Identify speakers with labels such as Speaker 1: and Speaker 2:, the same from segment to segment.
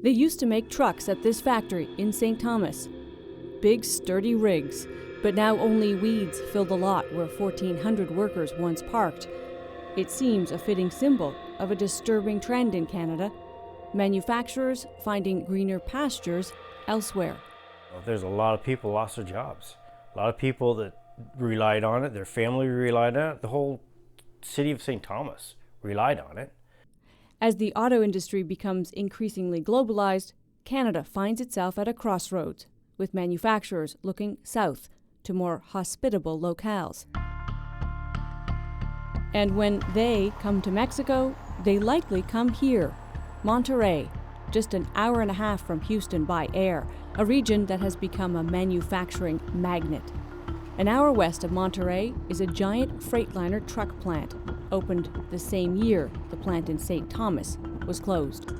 Speaker 1: They used to make trucks at this factory in St. Thomas. Big, sturdy rigs, but now only weeds fill the lot where 1,400 workers once parked. It seems a fitting symbol of a disturbing trend in Canada, manufacturers finding greener pastures elsewhere.
Speaker 2: There's a lot of people lost their jobs. A lot of people that relied on it, their family relied on it, the whole city of St. Thomas relied on it.
Speaker 1: As the auto industry becomes increasingly globalized, Canada finds itself at a crossroads, with manufacturers looking south to more hospitable locales. And when they come to Mexico, they likely come here, Monterrey, just an hour and a half from Houston by air, a region that has become a manufacturing magnet. An hour west of Monterrey is a giant Freightliner truck plant, opened the same year the plant in St. Thomas was closed.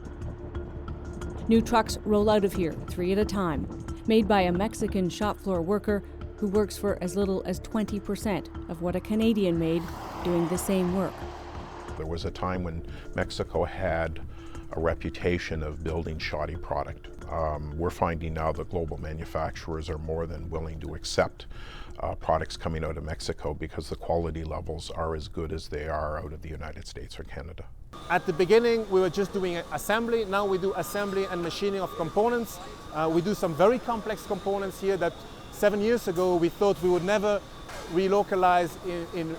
Speaker 1: New trucks roll out of here 3 at a time, made by a Mexican shop floor worker who works for as little as 20% of what a Canadian made doing the same work.
Speaker 3: There was a time when Mexico had a reputation of building shoddy product. We're finding now that global manufacturers are more than willing to accept products coming out of Mexico because the quality levels are as good as they are out of the United States or Canada.
Speaker 4: At the beginning, we were just doing assembly. Now we do assembly and machining of components. We do some very complex components here that 7 years ago we thought we would never relocalize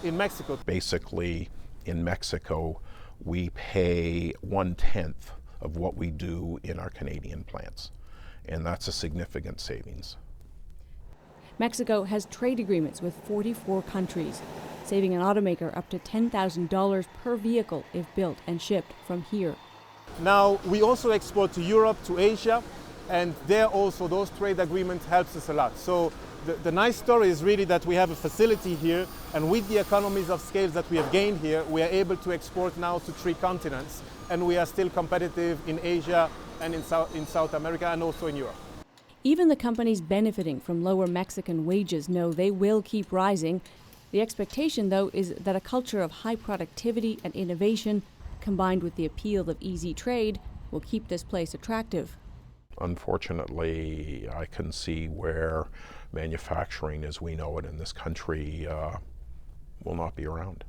Speaker 4: in Mexico.
Speaker 3: Basically, in Mexico, we pay 1/10 of what we do in our Canadian plants, and that's a significant savings.
Speaker 1: Mexico has trade agreements with 44 countries, saving an automaker up to $10,000 per vehicle if built and shipped from here.
Speaker 4: Now we also export to Europe, to Asia, and there also those trade agreements helps us a lot. So the nice story is really that we have a facility here, and with the economies of scale that we have gained here, we are able to export now to 3 continents, and we are still competitive in Asia and in South America and also in Europe.
Speaker 1: Even the companies benefiting from lower Mexican wages know they will keep rising. The expectation, though, is that a culture of high productivity and innovation, combined with the appeal of easy trade, will keep this place attractive.
Speaker 3: Unfortunately, I can see where manufacturing as we know it in this country will not be around.